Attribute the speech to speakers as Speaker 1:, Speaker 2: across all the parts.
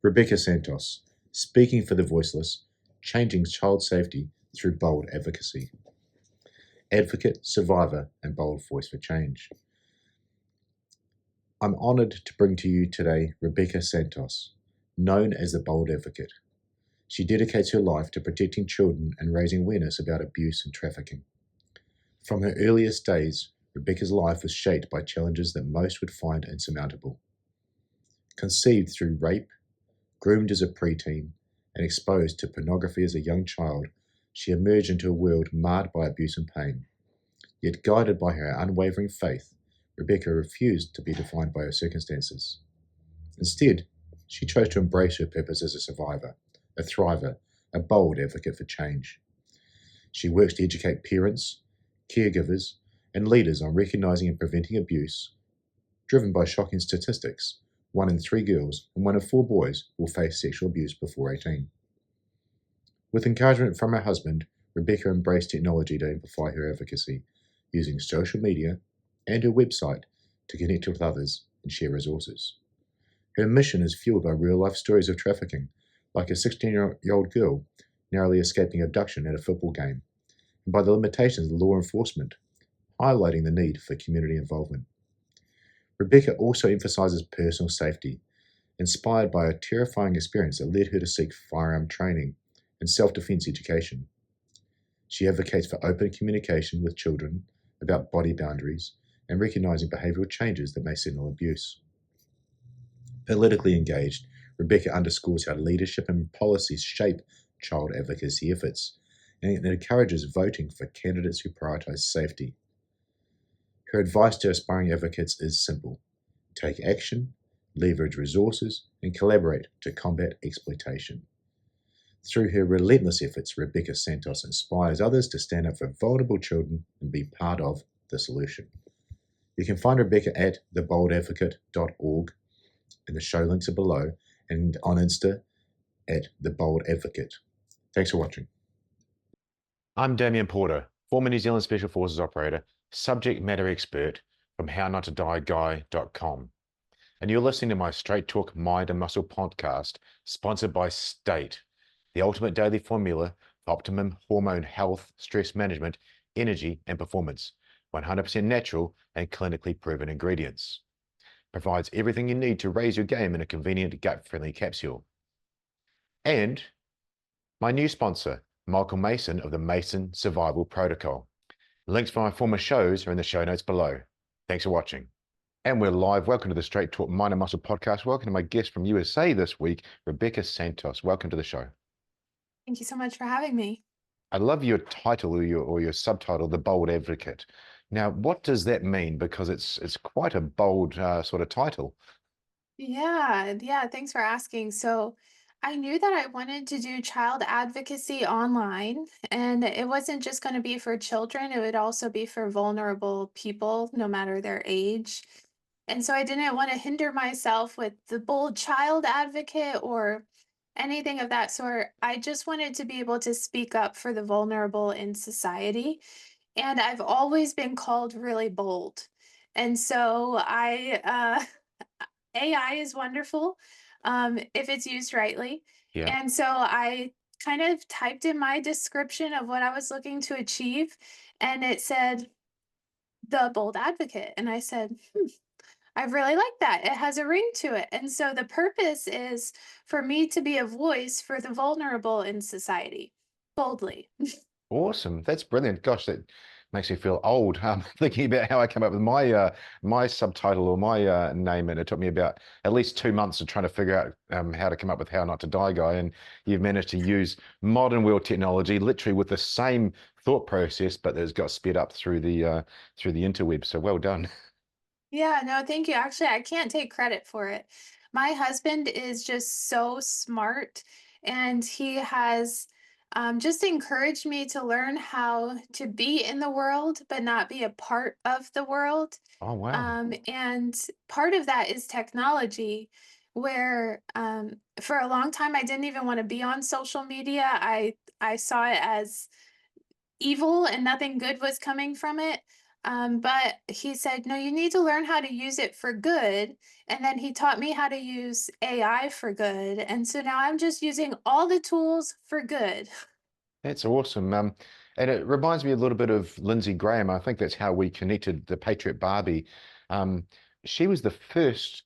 Speaker 1: Rebecca Santos, speaking for the voiceless, changing child safety through bold advocacy. Advocate, survivor, and bold voice for change. I'm honoured to bring to you today Rebecca Santos, known as the Bold Advocate. She dedicates her life to protecting children and raising awareness about abuse and trafficking. From her earliest days, Rebecca's life was shaped by challenges that most would find insurmountable. Conceived through rape, groomed as a preteen, and exposed to pornography as a young child, she emerged into a world marred by abuse and pain. Yet guided by her unwavering faith, Rebecca refused to be defined by her circumstances. Instead, she chose to embrace her purpose as a survivor, a thriver, a bold advocate for change. She works to educate parents, caregivers, and leaders on recognizing and preventing abuse. Driven by shocking statistics, 1 in 3 girls and 1 in 4 boys will face sexual abuse before 18. With encouragement from her husband, Rebecca embraced technology to amplify her advocacy, using social media and her website to connect with others and share resources. Her mission is fueled by real-life stories of trafficking, like a 16-year-old girl narrowly escaping abduction at a football game, and by the limitations of law enforcement, highlighting the need for community involvement. Rebecca also emphasizes personal safety, inspired by a terrifying experience that led her to seek firearm training and self-defense education. She advocates for open communication with children about body boundaries and recognizing behavioral changes that may signal abuse. Politically engaged, Rebecca underscores how leadership and policies shape child advocacy efforts and encourages voting for candidates who prioritize safety. Her advice to aspiring advocates is simple: take action, leverage resources, and collaborate to combat exploitation. Through her relentless efforts, Rebecca Santos inspires others to stand up for vulnerable children and be part of the solution. You can find Rebecca at theboldadvocate.org, and the show links are below, and on Insta at theboldadvocate. Thanks for watching.
Speaker 2: I'm Damien Porter, former New Zealand Special Forces operator, subject matter expert from HowNotToDieGuy.com. And you're listening to my Straight Talk Mind and Muscle podcast, sponsored by State, the ultimate daily formula for optimum hormone health, stress management, energy, and performance. 100% natural and clinically proven ingredients. Provides everything you need to raise your game in a convenient gut-friendly capsule. And my new sponsor, Michael Mason of the Mason Survival Protocol. Links for my former shows are in the show notes below. Thanks for watching. And we're live. Welcome to the Straight Talk Mind and Muscle podcast. Welcome to my guest from USA this week, Rebecca Santos. Welcome to the show.
Speaker 3: Thank you so much for having me.
Speaker 2: I love your title or your subtitle, The Bold Advocate. Now, what does that mean? Because it's quite a bold sort of title.
Speaker 3: Yeah, thanks for asking. So, I knew that I wanted to do child advocacy online, and it wasn't just going to be for children, it would also be for vulnerable people, no matter their age. And so I didn't want to hinder myself with the bold child advocate or anything of that sort. I just wanted to be able to speak up for the vulnerable in society. And I've always been called really bold. And so AI is wonderful if it's used rightly.
Speaker 2: Yeah.
Speaker 3: And so I kind of typed in my description of what I was looking to achieve, and it said, the bold advocate. And I said, I really like that. It has a ring to it. And so the purpose is for me to be a voice for the vulnerable in society, boldly.
Speaker 2: Awesome. That's brilliant. Gosh, that makes me feel old. Thinking about how I came up with my subtitle or my name, and it took me about at least 2 months of trying to figure out how to come up with How Not to Die Guy. And you've managed to use modern world technology, literally with the same thought process, but it's got sped up through the interweb. So well done.
Speaker 3: Yeah, no, thank you. Actually, I can't take credit for it. My husband is just so smart, and he has just encouraged me to learn how to be in the world, but not be a part of the world.
Speaker 2: Oh wow.
Speaker 3: And part of that is technology, where for a long time I didn't even want to be on social media. I saw it as evil and nothing good was coming from it. But he said, no, you need to learn how to use it for good. And then he taught me how to use AI for good. And so now I'm just using all the tools for good.
Speaker 2: That's awesome. And it reminds me a little bit of Lindsey Graham. I think that's how we connected, the Patriot Barbie. Um, she was the first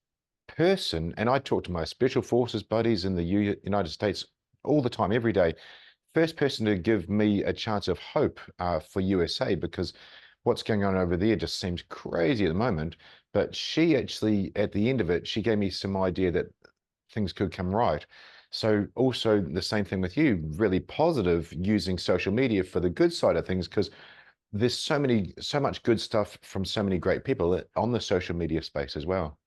Speaker 2: person, and I talk to my special forces buddies in the United States all the time, every day. First person to give me a chance of hope for USA, because what's going on over there just seems crazy at the moment. But she actually, at the end of it, she gave me some idea that things could come right. So also the same thing with you, really positive using social media for the good side of things, because there's so much good stuff from so many great people on the social media space as well.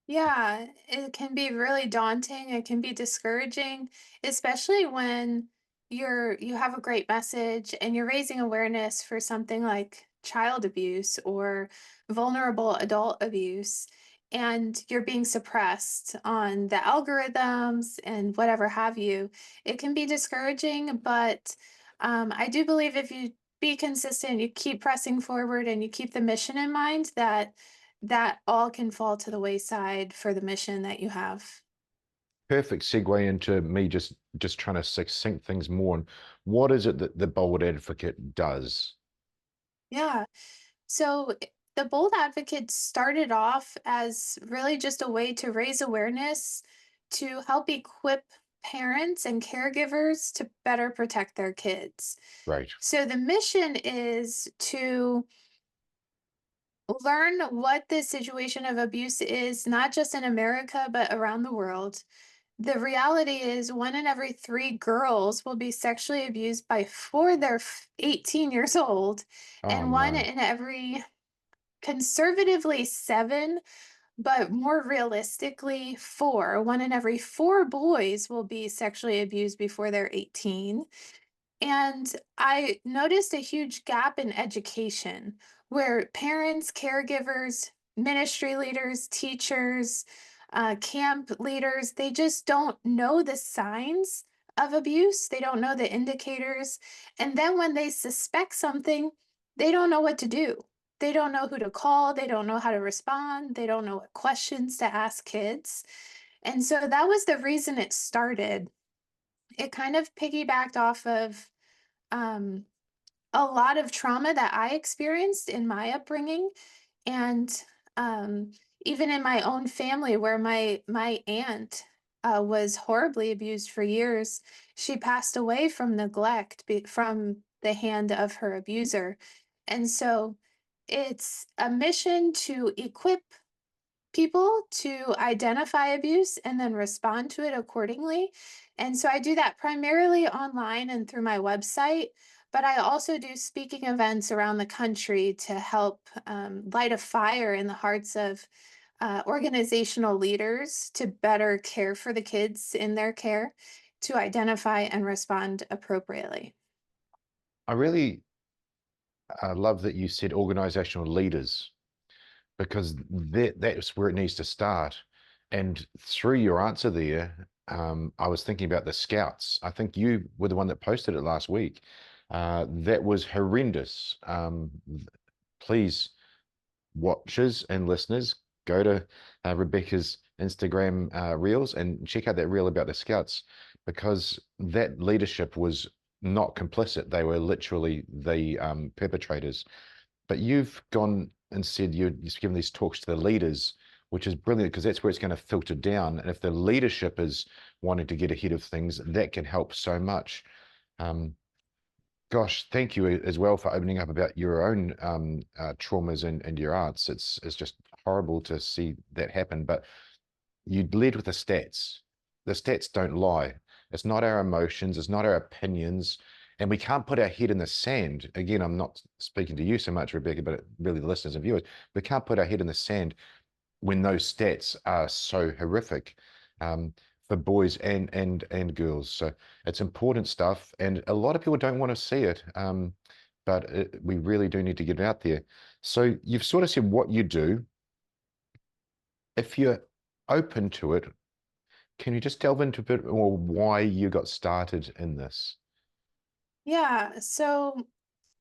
Speaker 3: Yeah, it can be really daunting. It can be discouraging, especially when you have a great message and you're raising awareness for something like child abuse or vulnerable adult abuse, and you're being suppressed on the algorithms and whatever have you. It can be discouraging, but I do believe if you be consistent, you keep pressing forward and you keep the mission in mind, that all can fall to the wayside for the mission that you have.
Speaker 2: Perfect segue into me just trying to succinct things more. And what is it that the Bold Advocate does?
Speaker 3: Yeah. So the Bold Advocate started off as really just a way to raise awareness to help equip parents and caregivers to better protect their kids.
Speaker 2: Right.
Speaker 3: So the mission is to learn what the situation of abuse is, not just in America, but around the world. The reality is, one in every three girls will be sexually abused by before they're 18 years old,
Speaker 2: Oh
Speaker 3: and one
Speaker 2: no.
Speaker 3: in every, conservatively, seven, but more realistically, four. One in every four boys will be sexually abused before they're 18. And I noticed a huge gap in education where parents, caregivers, ministry leaders, teachers, camp leaders, they just don't know the signs of abuse. They don't know the indicators. And then when they suspect something, they don't know what to do. They don't know who to call. They don't know how to respond. They don't know what questions to ask kids. And so that was the reason it started. It kind of piggybacked off of um, a lot of trauma that I experienced in my upbringing, and um, even in my own family, where my aunt was horribly abused for years. She passed away from neglect from the hand of her abuser, and so it's a mission to equip people to identify abuse and then respond to it accordingly. And so I do that primarily online and through my website, but I also do speaking events around the country to help light a fire in the hearts of organizational leaders to better care for the kids in their care, to identify and respond appropriately.
Speaker 2: I really love that you said organizational leaders, because that's where it needs to start. And through your answer there, I was thinking about the Scouts. I think you were the one that posted it last week. That was horrendous. Please, watchers and listeners, go to Rebecca's Instagram reels and check out that reel about the Scouts, because that leadership was not complicit. They were literally the perpetrators. But you've gone and said you've given these talks to the leaders, which is brilliant, because that's where it's going to filter down. And if the leadership is wanting to get ahead of things, that can help so much. Um, Gosh, thank you as well for opening up about your own traumas and your aunts. It's just horrible to see that happen. But you led with the stats. The stats don't lie. It's not our emotions, it's not our opinions, and we can't put our head in the sand. Again, I'm not speaking to you so much, Rebecca, but really the listeners and viewers. We can't put our head in the sand when those stats are so horrific for boys and girls. So it's important stuff, and a lot of people don't want to see it, but we really do need to get it out there. So you've sort of said what you do. If you're open to it, can you just delve into a bit more why you got started in this?
Speaker 3: Yeah, so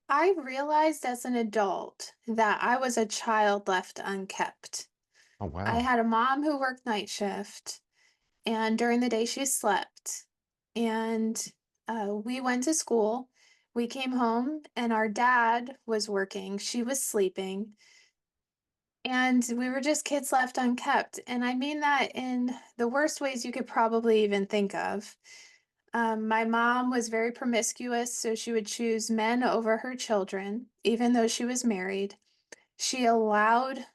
Speaker 3: I realized as an adult that I was a child left unkept.
Speaker 2: Oh,
Speaker 3: I
Speaker 2: wow.
Speaker 3: had a mom who worked night shift, and during the day she slept. And we went to school. We came home, and our dad was working. She was sleeping. And we were just kids left unkept. And I mean that in the worst ways you could probably even think of. My mom was very promiscuous, so she would choose men over her children, even though she was married. She allowed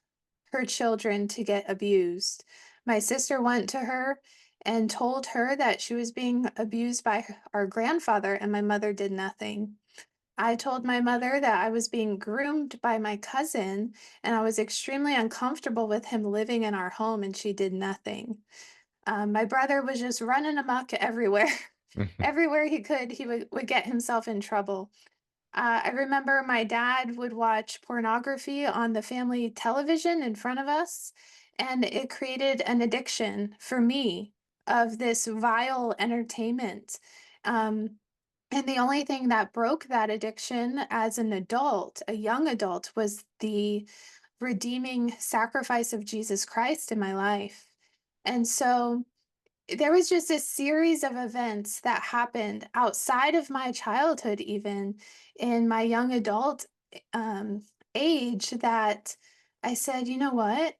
Speaker 3: her children to get abused. My sister went to her and told her that she was being abused by our grandfather, and my mother did nothing. I told my mother that I was being groomed by my cousin, and I was extremely uncomfortable with him living in our home, and she did nothing. My brother was just running amok everywhere. Everywhere he could, he would get himself in trouble. I remember my dad would watch pornography on the family television in front of us, and it created an addiction for me of this vile entertainment. Um, and the only thing that broke that addiction as an adult, a young adult, was the redeeming sacrifice of Jesus Christ in my life. And so there was just a series of events that happened outside of my childhood, even in my young adult um, age, that I said, you know what?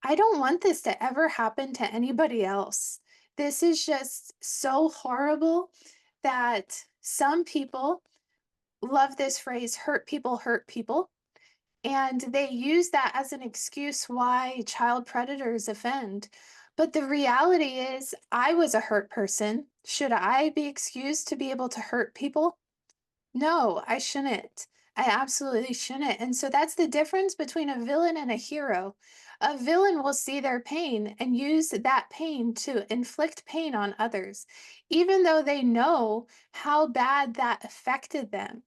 Speaker 3: I don't want this to ever happen to anybody else. This is just so horrible that some people love this phrase, hurt people. And they use that as an excuse why child predators offend. But the reality is, I was a hurt person. Should I be excused to be able to hurt people? No, I shouldn't. I absolutely shouldn't. And so that's the difference between a villain and a hero. A villain will see their pain and use that pain to inflict pain on others, even though they know how bad that affected them.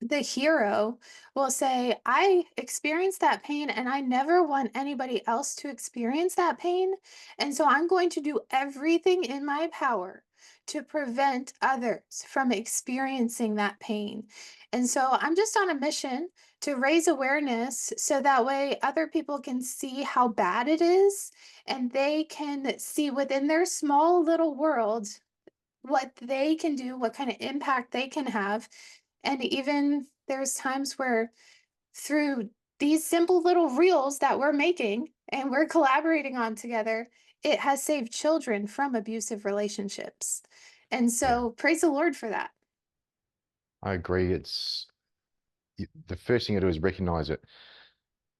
Speaker 3: The hero will say, I experienced that pain and I never want anybody else to experience that pain. And so I'm going to do everything in my power to prevent others from experiencing that pain. And so I'm just on a mission to raise awareness so that way other people can see how bad it is and they can see within their small little world what they can do, what kind of impact they can have. And even there's times where through these simple little reels that we're making and we're collaborating on together, it has saved children from abusive relationships. And
Speaker 2: Yeah,
Speaker 3: so praise the Lord for that.
Speaker 2: I agree. The first thing to do is recognize it.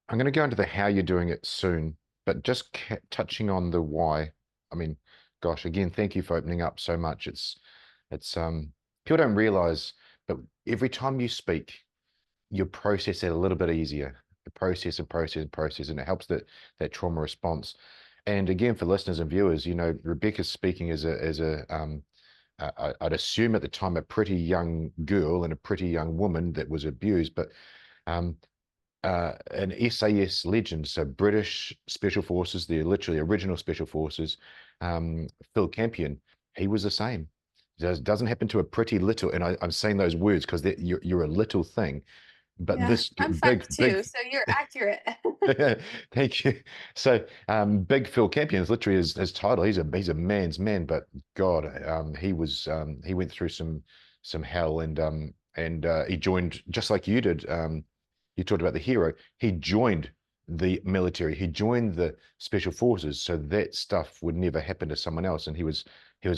Speaker 2: I'm going to go into the how you're doing it soon, but just touching on the why. I mean, gosh, again, thank you for opening up so much. It's people don't realize, but every time you speak, you process it a little bit easier. You process and process and process, and it helps that trauma response. And again, for listeners and viewers, Rebecca's speaking I'd assume at the time a pretty young girl and a pretty young woman that was abused, but um, an SAS legend, so British Special Forces, the literally original Special Forces, Phil Campion, he was the same. Doesn't happen to a pretty little, and I'm saying those words because you're a little thing, but
Speaker 3: Yeah,
Speaker 2: this
Speaker 3: I'm
Speaker 2: big,
Speaker 3: 5'2",
Speaker 2: big,
Speaker 3: so you're accurate.
Speaker 2: thank you. So, Big Phil Campion is literally his title. He's a man's man, but God, he went through some hell, and he joined just like you did. You talked about the hero. He joined the military. He joined the special forces, so that stuff would never happen to someone else. And he was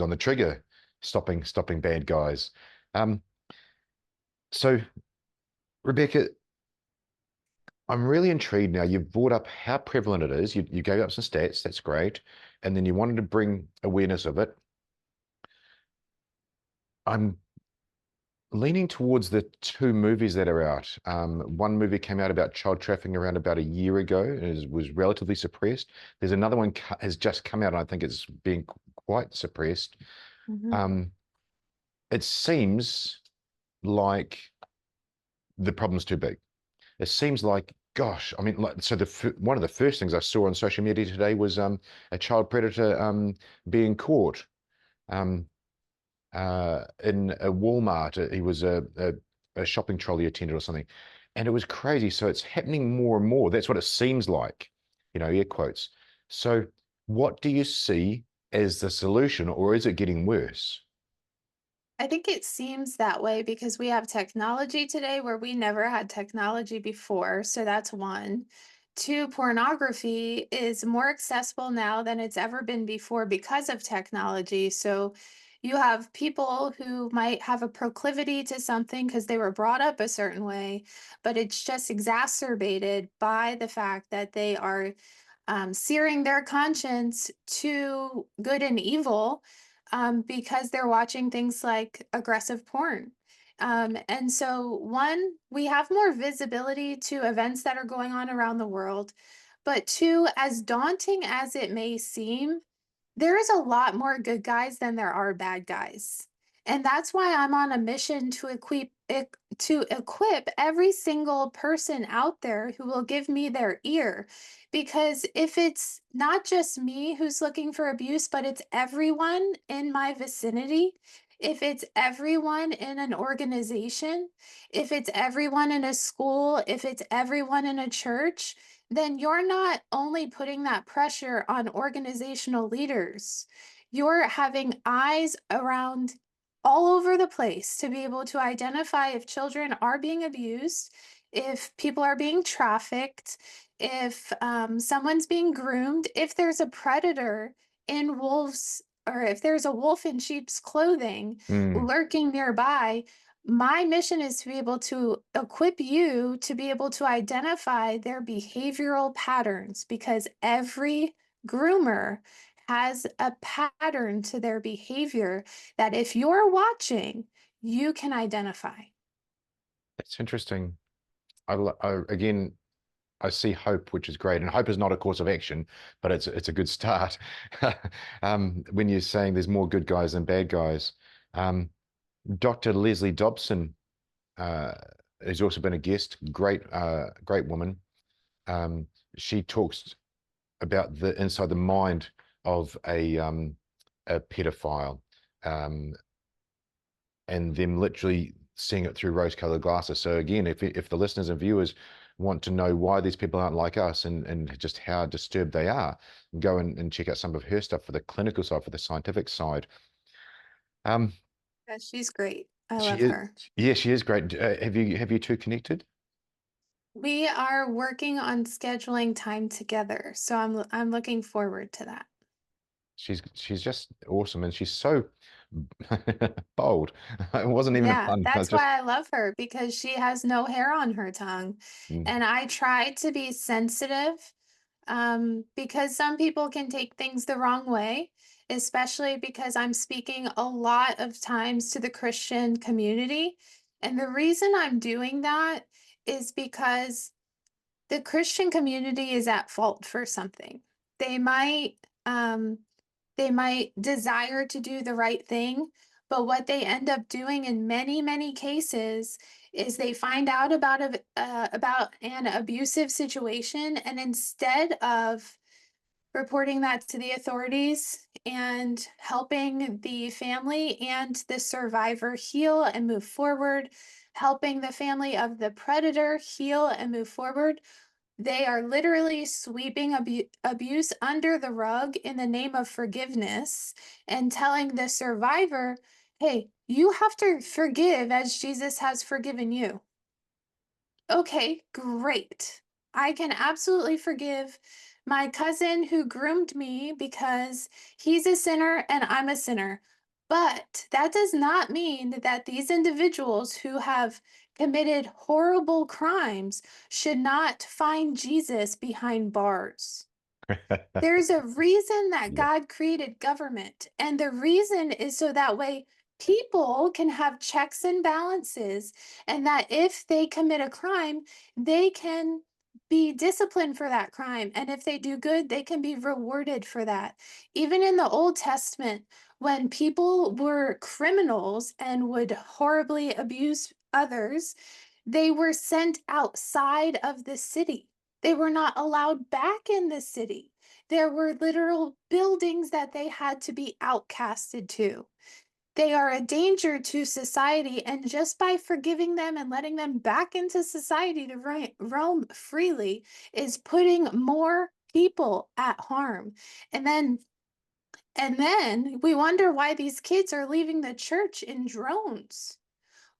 Speaker 2: on the trigger, stopping bad guys. Um, so Rebecca, I'm really intrigued now. You've brought up how prevalent it is. You gave up some stats, that's great. And then you wanted to bring awareness of it. I'm leaning towards the two movies that are out. One movie came out about child trafficking around about a year ago and was relatively suppressed. There's another one has just come out, and I think it's being quite suppressed.
Speaker 3: Mhm.
Speaker 2: Um, it seems like the problem's too big. It seems like, gosh, I mean, like, so one of the first things I saw on social media today was a child predator being caught in a Walmart. He was a shopping trolley attendant or something. And it was crazy. So it's happening more and more. That's what it seems like, air quotes. So what do you see as the solution, or is it getting worse?
Speaker 3: I think it seems that way because we have technology today where we never had technology before. So that's one. Two, pornography is more accessible now than it's ever been before because of technology. So you have people who might have a proclivity to something because they were brought up a certain way, but it's just exacerbated by the fact that they are searing their conscience to good and evil because they're watching things like aggressive porn. And so, one, we have more visibility to events that are going on around the world. But two, as daunting as it may seem, there is a lot more good guys than there are bad guys. And that's why I'm on a mission to equip every single person out there who will give me their ear. Because if it's not just me who's looking for abuse, but it's everyone in my vicinity, if it's everyone in an organization, if it's everyone in a school, if it's everyone in a church, then you're not only putting that pressure on organizational leaders, you're having eyes around all over the place to be able to identify if children are being abused, if people are being trafficked, if someone's being groomed, if there's a predator in wolves, or if there's a wolf in sheep's clothing
Speaker 2: Mm,
Speaker 3: lurking nearby. My mission is to be able to equip you to be able to identify their behavioral patterns because every groomer has a pattern to their behavior that if you're watching, you can identify.
Speaker 2: that's interesting. Again, I see hope, which is great. And hope is not a course of action, but it's a good start. When you're saying there's more good guys than bad guys. Dr. Leslie Dobson uh, has also been a guest. Great woman. Um, she talks about the inside the mind of a pedophile, um, and them literally seeing it through rose-colored glasses. So again, if the listeners and viewers want to know why these people aren't like us and just how disturbed they are, go and check out some of her stuff for the clinical side, for the scientific side. Um,
Speaker 3: Yeah, she's great. I
Speaker 2: she
Speaker 3: love
Speaker 2: is,
Speaker 3: her.
Speaker 2: yeah, she is great. Have you two connected?
Speaker 3: We are working on scheduling time together, so I'm looking forward to that.
Speaker 2: She's just awesome, and she's so bold. It wasn't even a
Speaker 3: Yeah,
Speaker 2: pun. I was
Speaker 3: that's
Speaker 2: just
Speaker 3: why I love her because she has no hair on her tongue.
Speaker 2: mm,
Speaker 3: And I try to be sensitive because some people can take things the wrong way, especially because I'm speaking a lot of times to the Christian community. And the reason I'm doing that is because the Christian community is at fault for something. They might um, they might desire to do the right thing, but what they end up doing in many, many cases is they find out about an abusive situation, and instead of reporting that to the authorities and helping the family and the survivor heal and move forward, helping the family of the predator heal and move forward, they are literally sweeping abuse under the rug in the name of forgiveness and telling the survivor, hey, you have to forgive as Jesus has forgiven you. Okay, great. I can absolutely forgive my cousin who groomed me because he's a sinner and I'm a sinner. But that does not mean that these individuals who have committed horrible crimes should not find Jesus behind bars. There's a reason that
Speaker 2: yeah.
Speaker 3: God created government, and the reason is so that way people can have checks and balances, and that if they commit a crime, they can be disciplined for that crime. And if they do good, they can be rewarded for that. Even in the Old Testament, when people were criminals and would horribly abuse others, they were sent outside of the city. They were not allowed back in the city. There were literal buildings that they had to be outcasted to. They are a danger to society, and just by forgiving them and letting them back into society to roam freely is putting more people at harm. And then we wonder why these kids are leaving the church in drones.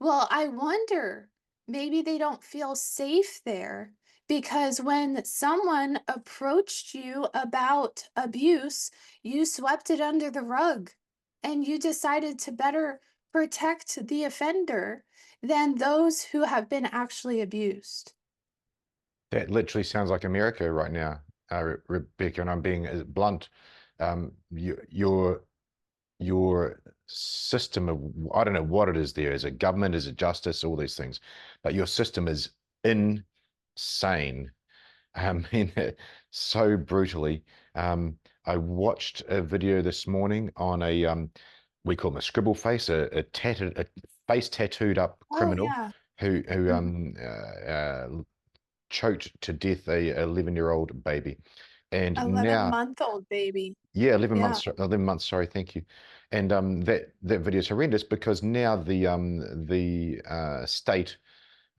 Speaker 3: Well, I wonder, maybe they don't feel safe there because when someone approached you about abuse, you swept it under the rug and you decided to better protect the offender than those who have been actually abused.
Speaker 2: That literally sounds like America right now, Rebecca, and I'm being blunt. Your system of, I don't know what it is there. Is it government? Is it justice? All these things. But your system is insane. I mean, so brutally. I watched a video this morning on we call him a scribble face, a face tattooed up
Speaker 3: Oh,
Speaker 2: criminal
Speaker 3: yeah.
Speaker 2: who
Speaker 3: Mhm.
Speaker 2: choked to death a 11-year-old baby. And
Speaker 3: 11
Speaker 2: now,
Speaker 3: month old baby.
Speaker 2: yeah, 11
Speaker 3: Yeah.
Speaker 2: months, 11 months, sorry, thank you. And that video is horrendous because now the state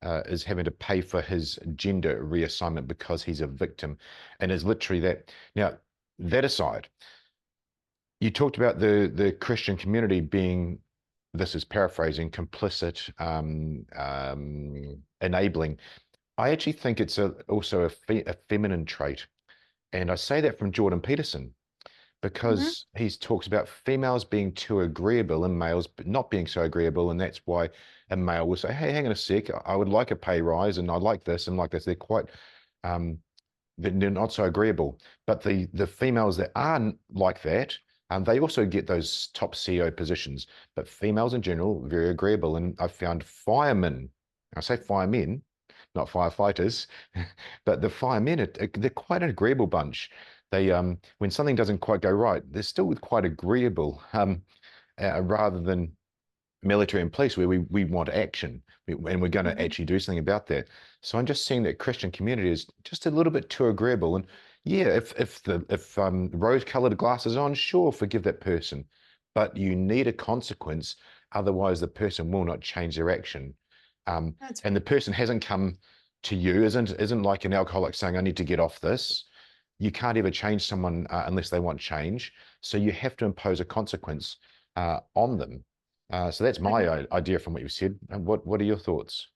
Speaker 2: is having to pay for his gender reassignment because he's a victim, and is literally that. Now, that aside, you talked about the Christian community being, this is paraphrasing, complicit, enabling. I actually think it's also a feminine trait. And I say that from Jordan Peterson
Speaker 3: Mhm.
Speaker 2: because he talks about females being too agreeable and males not being so agreeable. And that's why a male will say, hey, hang on a sec, I would like a pay rise and I like this and like this. They're quite, um, they're not so agreeable. But the females that aren't like that, they also get those top CEO positions. But females in general, very agreeable. And I've found firemen, I say firemen, not firefighters, but the firemen, they're quite an agreeable bunch. They, when something doesn't quite go right, they're still quite agreeable, rather than military and police where we want action and we're going to
Speaker 3: Mhm.
Speaker 2: actually do something about that. So I'm just seeing that Christian community is just a little bit too agreeable. And yeah, if rose-colored glasses on, sure, forgive that person, but you need a consequence, otherwise the person will not change their action.
Speaker 3: That's
Speaker 2: And the person hasn't come to you, isn't like an alcoholic saying, I need to get off this. You can't ever change someone unless they want change. So you have to impose a consequence on them. So that's my
Speaker 3: right.
Speaker 2: idea from what you said. And what are your thoughts?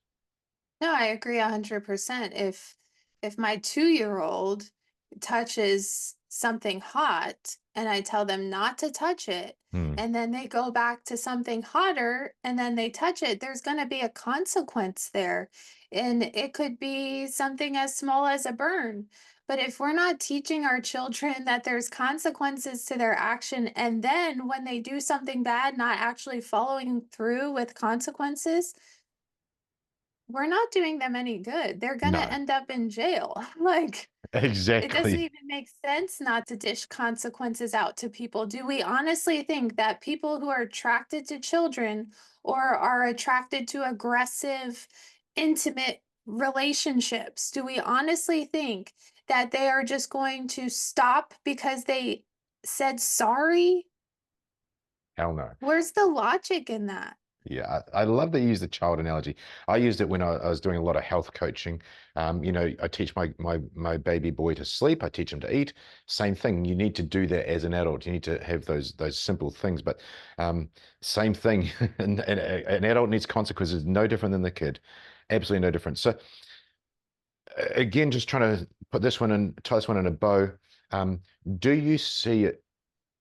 Speaker 3: No, I agree 100%. If my 2-year-old touches something hot and I tell them not to touch it,
Speaker 2: Hmm.
Speaker 3: and then they go back to something hotter and then they touch it, there's going to be a consequence there. And it could be something as small as a burn. But if we're not teaching our children that there's consequences to their action, and then when they do something bad, not actually following through with consequences, we're not doing them any good. They're gonna
Speaker 2: No,
Speaker 3: end up in jail. Like, it doesn't
Speaker 2: exactly.
Speaker 3: even make sense not to dish consequences out to people. Do we honestly think that people who are attracted to children or are attracted to aggressive, intimate relationships, do we honestly think that they are just going to stop because they said sorry?
Speaker 2: Hell no.
Speaker 3: Where's the logic in that?
Speaker 2: Yeah, I love that you use the child analogy. I used it when I was doing a lot of health coaching. I teach my baby boy to sleep. I teach him to eat. Same thing. You need to do that as an adult. You need to have those simple things. But um, same thing. And an adult needs consequences. No different than the kid. Absolutely no different. So again, just trying to put this one in, tie this one in a bow. Um, do you see it?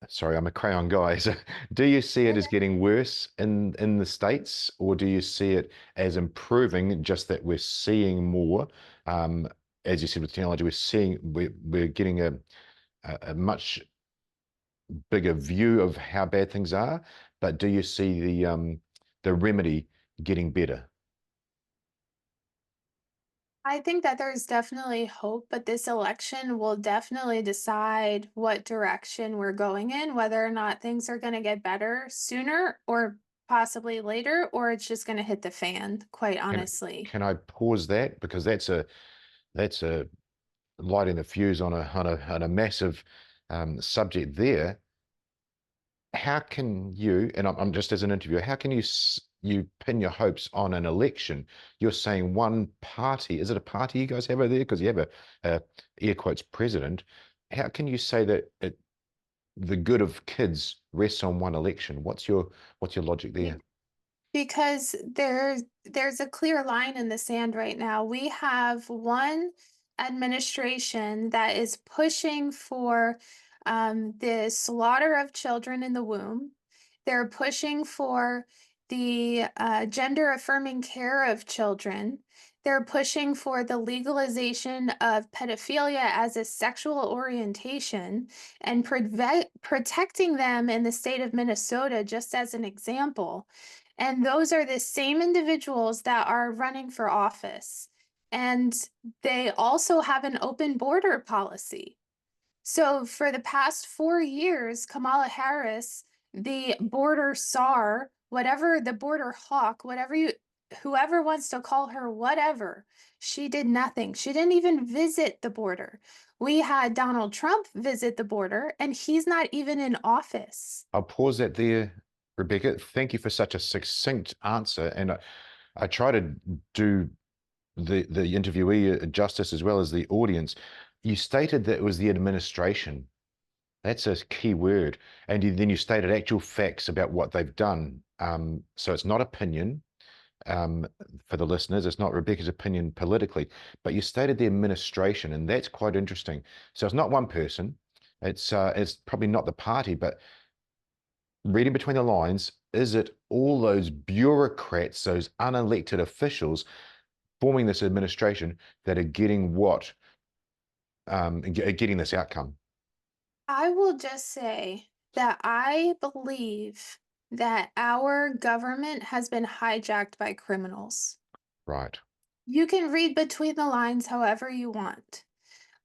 Speaker 2: Sorry, I'm a crayon guy. So do you see it as getting worse in the States, or do you see it as improving, just that we're seeing more? Um, as you said with technology, we're getting a much bigger view of how bad things are. But do you see the remedy getting better?
Speaker 3: I think that there's definitely hope, but this election will definitely decide what direction we're going in, whether or not things are going to get better sooner or possibly later, or it's just going to hit the fan, quite
Speaker 2: Can
Speaker 3: honestly.
Speaker 2: can I pause that, because that's a lighting the fuse on a massive subject there. how can you, and I'm just as an interviewer, how can you pin your hopes on an election? You're saying one party. Is it a party you guys have over there? Because you have a air quotes president. How can you say that the good of kids rests on one election? What's your logic there?
Speaker 3: Because there's a clear line in the sand right now. We have one administration that is pushing for the slaughter of children in the womb. They're pushing for the gender affirming care of children. They're pushing for the legalization of pedophilia as a sexual orientation and protecting them in the state of Minnesota, just as an example. And those are the same individuals that are running for office. And they also have an open border policy. So for the past 4 years, Kamala Harris, the border czar, whatever the border hawk, whoever wants to call her whatever, she did nothing. She didn't even visit the border. We had Donald Trump visit the border, and he's not even in office.
Speaker 2: I'll pause that there, Rebecca. Thank you for such a succinct answer. And I try to do the interviewee justice as well as the audience. You stated that it was the administration. That's a key word. And then you stated actual facts about what they've done. So it's not opinion for the listeners. It's not Rebecca's opinion politically, but you stated the administration, and that's quite interesting. So it's not one person. It's probably not the party, but reading between the lines, is it all those bureaucrats, those unelected officials forming this administration that are getting getting this outcome?
Speaker 3: I will just say that I believe that our government has been hijacked by criminals.
Speaker 2: Right.
Speaker 3: You can read between the lines however you want.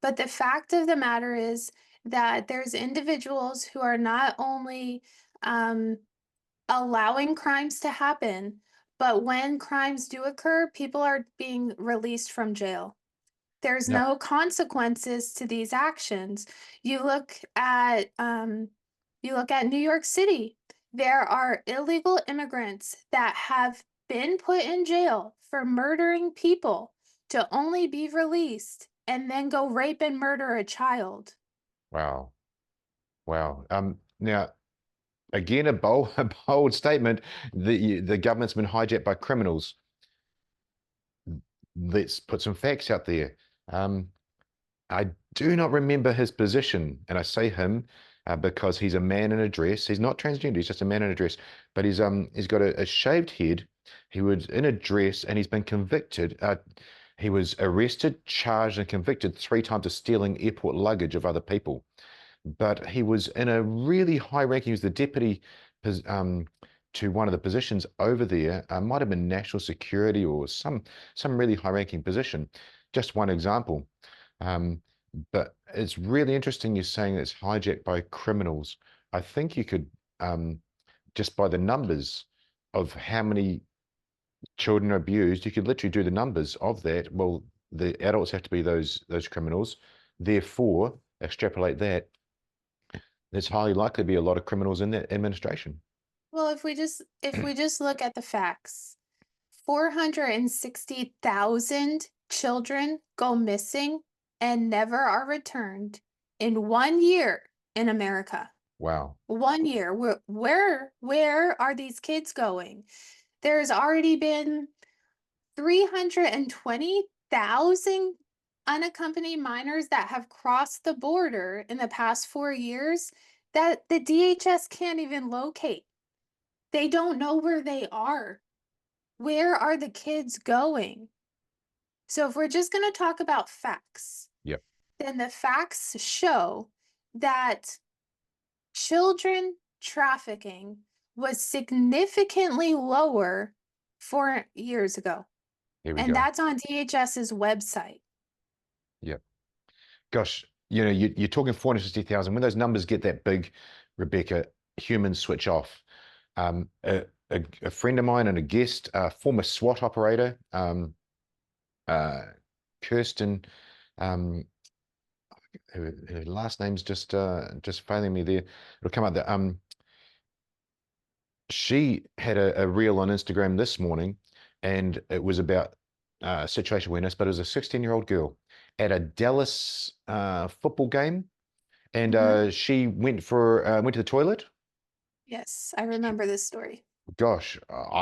Speaker 3: But the fact of the matter is that there's individuals who are not only um, allowing crimes to happen, but when crimes do occur, people are being released from jail. There's
Speaker 2: Now,
Speaker 3: no consequences to these actions. You look at New York City. There are illegal immigrants that have been put in jail for murdering people to only be released and then go rape and murder a child.
Speaker 2: wow. Wow. Now, again, a bold statement. The government's been hijacked by criminals. Let's put some facts out there. Um, I do not remember his position, and I say him because he's a man in a dress. He's not transgender; he's just a man in a dress. But he's got a shaved head. He was in a dress, and he's been convicted. He was arrested, charged, and convicted 3 times of stealing airport luggage of other people. But he was in a really high ranking. He was the deputy um, to one of the positions over there. Might have been national security or some really high ranking position. Just one example. Um, but it's really interesting you're saying it's hijacked by criminals. I think you could just by the numbers of how many children are abused, you could literally do the numbers of that. Well, the adults have to be those criminals. Therefore, extrapolate that there's highly likely to be a lot of criminals in that administration.
Speaker 3: Well, if we just look at the facts, 460,000 children go missing and never are returned in 1 year in America.
Speaker 2: Wow.
Speaker 3: 1 year. Where are these kids going? There's already been 320,000 unaccompanied minors that have crossed the border in the past 4 years that the DHS can't even locate. They don't know where they are. Where are the kids going? So if we're just going to talk about facts,
Speaker 2: Yep.
Speaker 3: then the facts show that children trafficking was significantly lower 4 years ago.
Speaker 2: Here we
Speaker 3: And
Speaker 2: go.
Speaker 3: that's on DHS's website.
Speaker 2: Yep. Gosh, you're talking 460,000. When those numbers get that big, Rebecca, humans switch off. A friend of mine and a guest, former SWAT operator, Kirsten, um, her last name's just failing me there. It'll come out there. she had a reel on Instagram this morning, and it was about situation awareness, but it was a 16-year-old girl at a Dallas football game, and
Speaker 3: Mhm.
Speaker 2: she went to the toilet.
Speaker 3: Yes, I remember this story.
Speaker 2: Gosh,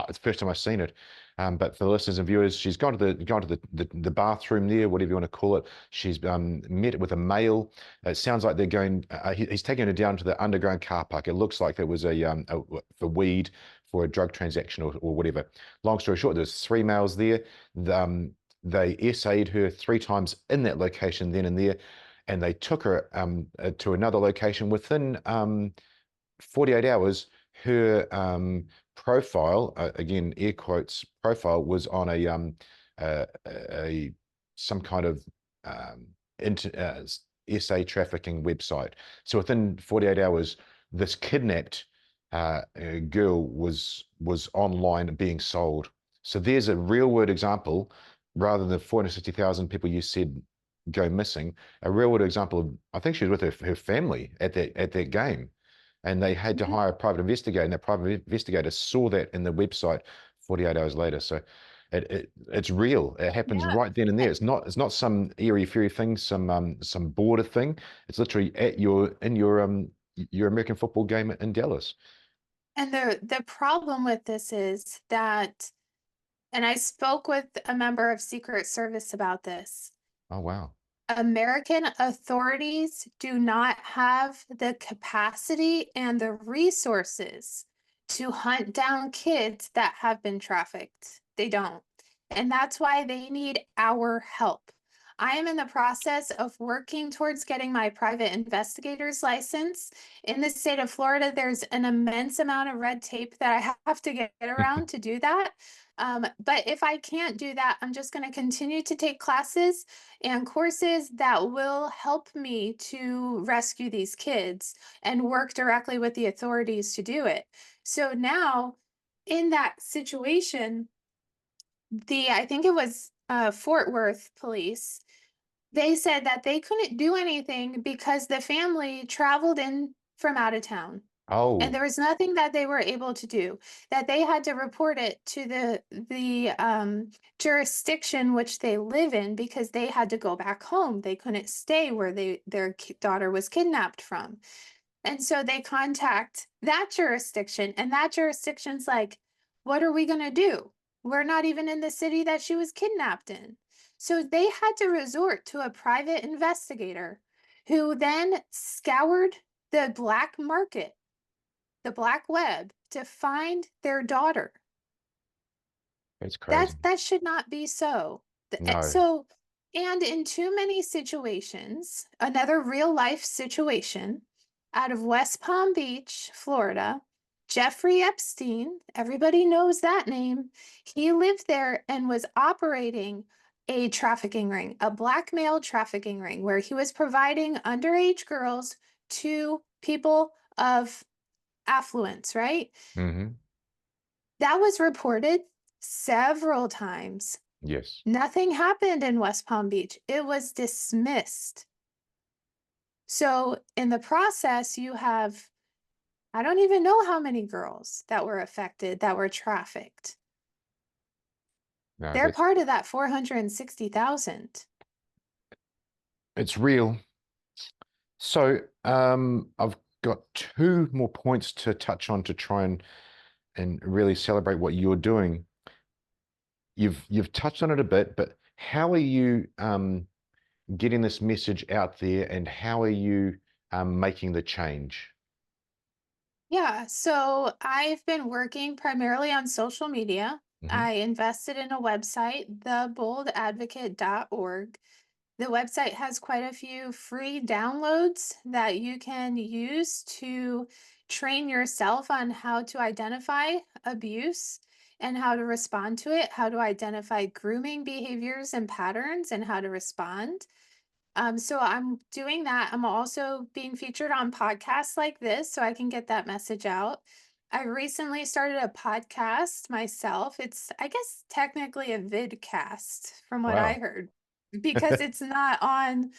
Speaker 2: it's the first time I've seen it. But for the listeners and viewers, she's gone to the bathroom there, whatever you want to call it. She's met with a male. It sounds like they're going. He's taking her down to the underground car park. It looks like there was for weed, for a drug transaction or whatever. Long story short, there's three males there. They essayed her three times in that location then and there, and they took her to another location within 48 hours. Her profile, again air quotes, profile was on a some kind of um, SA trafficking website. So within 48 hours, this kidnapped girl was online being sold. So there's a real world example, rather than 460,000 people you said go missing. A real world example of, I think she was with her family at that game, and they had to
Speaker 3: Mhm.
Speaker 2: hire a private investigator, and that private investigator saw that in the website 48 hours later. So it's real. It happens
Speaker 3: Yeah.
Speaker 2: right then and there. It's not some airy fairy thing, some border thing. It's literally in your American football game in Dallas.
Speaker 3: And the problem with this is that, and I spoke with a member of Secret Service about this.
Speaker 2: Oh wow.
Speaker 3: American authorities do not have the capacity and the resources to hunt down kids that have been trafficked. They don't. And that's why they need our help. I am in the process of working towards getting my private investigator's license. In the state of Florida, there's an immense amount of red tape that I have to get around to do that. But if I can't do that, I'm just going to continue to take classes and courses that will help me to rescue these kids and work directly with the authorities to do it. So now, in that situation, I think it was Fort Worth police, they said that they couldn't do anything because the family traveled in from out of town. And
Speaker 2: Oh,
Speaker 3: there was nothing that they were able to do, that they had to report it to the jurisdiction which they live in, because they had to go back home. They couldn't stay where their daughter was kidnapped from. And so they contact that jurisdiction, and that jurisdiction's like, what are we going to do? We're not even in the city that she was kidnapped in. So they had to resort to a private investigator who then scoured the black market, the black web, to find their daughter.
Speaker 2: it's crazy.
Speaker 3: That should not be so.
Speaker 2: No.
Speaker 3: So, and in too many situations, another real life situation out of West Palm Beach, Florida, Jeffrey Epstein, everybody knows that name. He lived there and was operating a trafficking ring, a black male trafficking ring, where he was providing underage girls to people of affluence, right?
Speaker 2: Hmm.
Speaker 3: That was reported several times.
Speaker 2: Yes.
Speaker 3: Nothing happened in West Palm Beach. It was dismissed. So, in the process, you have, I don't even know how many girls that were affected, that were trafficked.
Speaker 2: No,
Speaker 3: They're
Speaker 2: that's
Speaker 3: part of that 460,000.
Speaker 2: it's real. So I've got two more points to touch on to try and really celebrate what you're doing. You've touched on it a bit, but how are you getting this message out there, and how are you making the change?
Speaker 3: Yeah, so I've been working primarily on social media.
Speaker 2: Hmm.
Speaker 3: I invested in a website, theboldadvocate.org. The website has quite a few free downloads that you can use to train yourself on how to identify abuse and how to respond to it, how to identify grooming behaviors and patterns, and how to respond. So I'm doing that. I'm also being featured on podcasts like this so I can get that message out. I recently started a podcast myself. It's, I guess, technically a vidcast from what I
Speaker 2: Wow.
Speaker 3: heard, because it's not on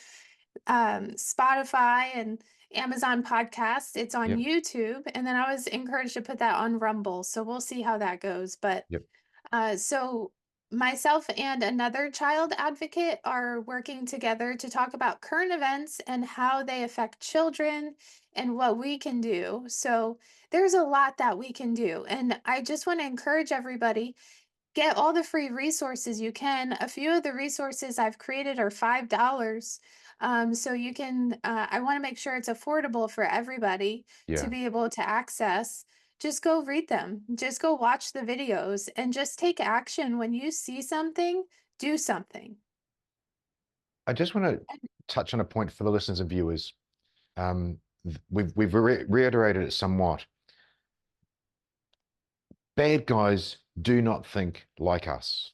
Speaker 3: Spotify Amazon Podcast. It's on
Speaker 2: Yep.
Speaker 3: YouTube, and then I was encouraged to put that on Rumble. So we'll see how that goes. But
Speaker 2: Yep.
Speaker 3: so myself and another child advocate are working together to talk about current events and how they affect children and what we can do. So there's a lot that we can do. And I just want to encourage everybody, get all the free resources you can. A few of the resources I've created are $5. So you can, I want to make sure it's affordable for everybody to
Speaker 2: Yeah.
Speaker 3: be able to access. Just go read them, just go watch the videos, and just take action. When you see something, do something.
Speaker 2: I just want to touch on a point for the listeners and viewers. We've reiterated it somewhat. Bad guys do not think like us.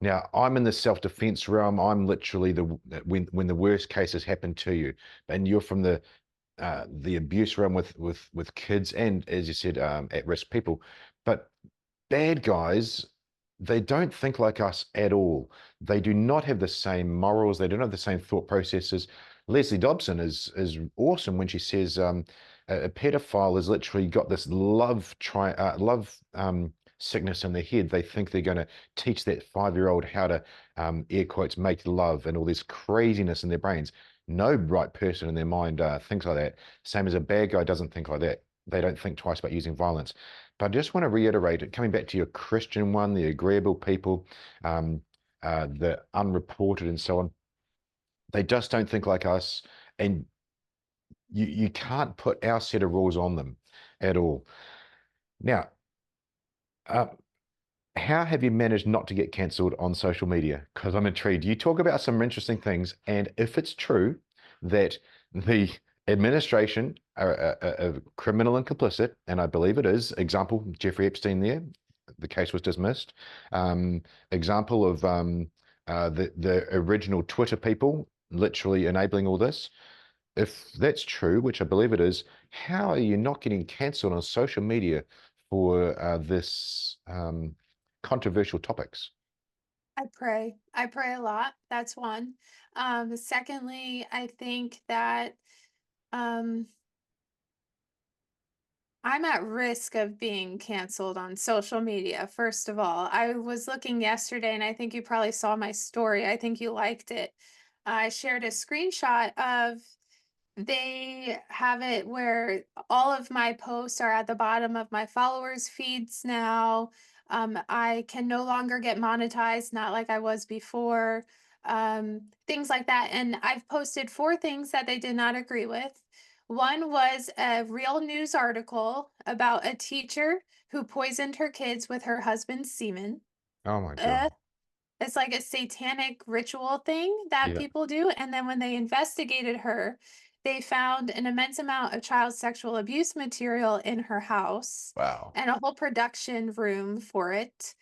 Speaker 2: Now, I'm in the self-defense realm. I'm literally when the worst cases happen to you, and you're from the abuse realm with kids and, as you said, at-risk people. But bad guys, they don't think like us at all. They do not have the same morals. They don't have the same thought processes. Leslie Dobson is awesome when she says a pedophile has literally got this love sickness in their head. They think they're going to teach that 5-year-old how to air quotes make love and all this craziness in their brains. No right person in their mind thinks like that. Same as a bad guy doesn't think like that. They don't think twice about using violence. But I just want to reiterate it, coming back to your Christian one, the agreeable people, the unreported and so on. They just don't think like us. And you can't put our set of rules on them at all. Now, uh, how have you managed not to get cancelled on social media? Because I'm intrigued. You talk about some interesting things, and if it's true that the administration are criminal and complicit, and I believe it is, example, Jeffrey Epstein there, the case was dismissed. Example of the original Twitter people literally enabling all this. If that's true, which I believe it is, how are you not getting cancelled on social media for this controversial topics?
Speaker 3: I pray. I pray a lot. That's one. Secondly, I think that um, I'm at risk of being canceled on social media. First of all, I was looking yesterday, and I think you probably saw my story. I think you liked it. I shared a screenshot of, they have it where all of my posts are at the bottom of my followers' feeds now. I can no longer get monetized, not like I was before. Things like that. And I've posted 4 things that they did not agree with. One was a real news article about a teacher who poisoned her kids with her husband's semen.
Speaker 2: Oh my
Speaker 3: Uh,
Speaker 2: God.
Speaker 3: it's like a satanic ritual thing that
Speaker 2: Yeah.
Speaker 3: people do. And then when they investigated her, they found an immense amount of child sexual abuse material in her house
Speaker 2: Wow.
Speaker 3: and a whole production room for it.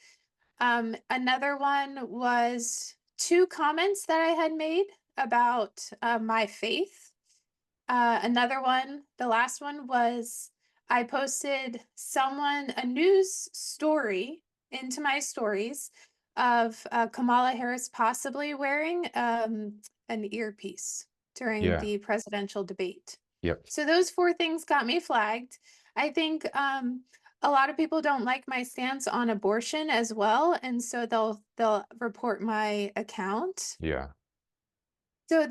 Speaker 3: Another one was 2 comments that I had made about my faith. Another one, the last one was, I posted a news story into my stories of Kamala Harris possibly wearing an earpiece during
Speaker 2: Yeah.
Speaker 3: the presidential debate.
Speaker 2: Yep.
Speaker 3: So those 4 things got me flagged. I think a lot of people don't like my stance on abortion as well, and so they'll report my account.
Speaker 2: Yeah.
Speaker 3: So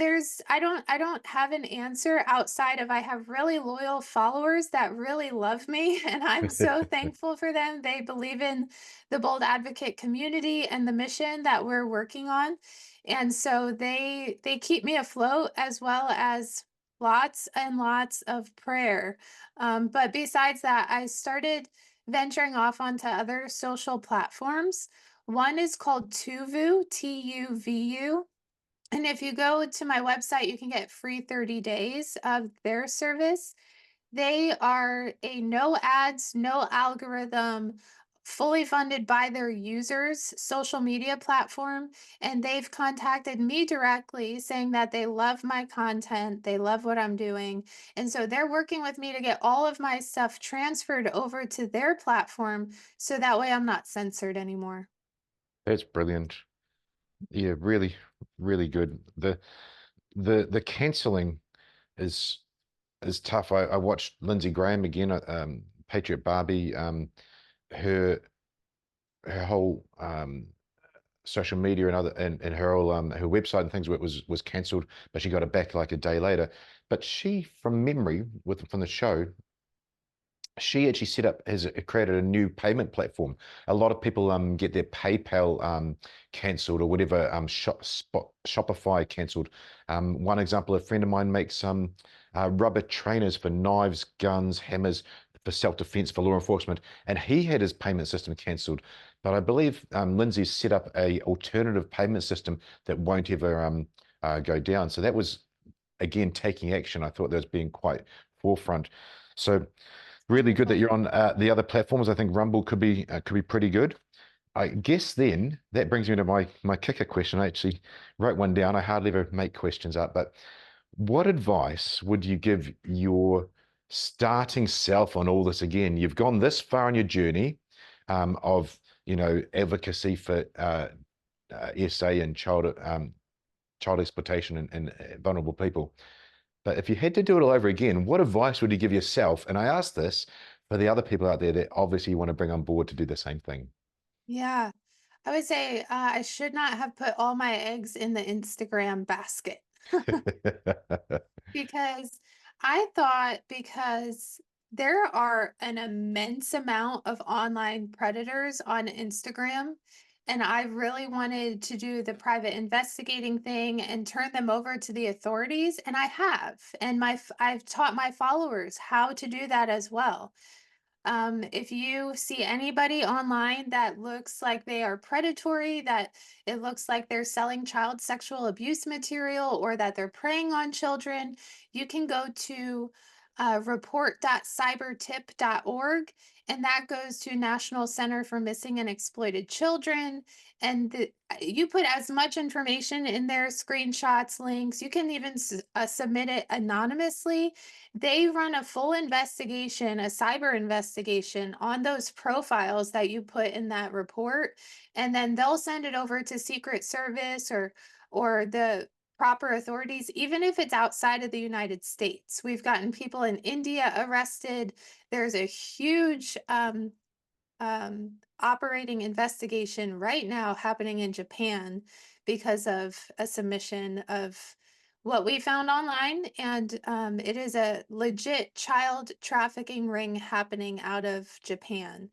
Speaker 3: I don't have an answer outside of, I have really loyal followers that really love me, and I'm so thankful for them. They believe in the Bold Advocate community and the mission that we're working on. And so they keep me afloat, as well as lots and lots of prayer. But besides that, I started venturing off onto other social platforms. One is called Tuvu, Tuvu. And if you go to my website, you can get free 30 days of their service. They are a no ads, no algorithm, fully funded by their users social media platform. And they've contacted me directly saying that they love my content, they love what I'm doing. And so they're working with me to get all of my stuff transferred over to their platform so that way I'm not censored anymore.
Speaker 2: That's brilliant. Yeah, really, really good. The canceling is is tough. I watched Lindsey Graham again, Patriot Barbie. Her her whole social media and and her whole her website and things was cancelled, but she got it back like a day later. But she, from memory, from the show, she actually has created a new payment platform. A lot of people get their PayPal cancelled, or whatever, Shopify cancelled. One example, a friend of mine makes some rubber trainers for knives, guns, hammers, for self-defense, for law enforcement, and he had his payment system cancelled. But I believe Lindsay's set up a alternative payment system that won't ever go down. So that was, again, taking action. I thought that was being quite forefront. So really good that you're on the other platforms. I think Rumble could be pretty good. I guess then that brings me to my kicker question. I actually wrote one down. I hardly ever make questions up, but what advice would you give your starting self on all this? Again, you've gone this far on your journey of advocacy for SA and child exploitation and vulnerable people. But if you had to do it all over again, what advice would you give yourself? And I ask this for the other people out there that obviously you want to bring on board to do the same thing.
Speaker 3: Yeah. I would say I should not have put all my eggs in the Instagram basket. Because I thought, because there are an immense amount of online predators on Instagram, and I really wanted to do the private investigating thing and turn them over to the authorities, and I have. And I've taught my followers how to do that as well. If you see anybody online that looks like they are predatory, that it looks like they're selling child sexual abuse material, or that they're preying on children, you can go to report.cybertip.org, and that goes to National Center for Missing and Exploited Children. And you put as much information in there, screenshots, links. You can even submit it anonymously. They run a full investigation, a cyber investigation on those profiles that you put in that report, and then they'll send it over to Secret Service or the proper authorities, even if it's outside of the United States. We've gotten people in India arrested. There's a huge operating investigation right now happening in Japan because of a submission of what we found online. And it is a legit child trafficking ring happening out of Japan.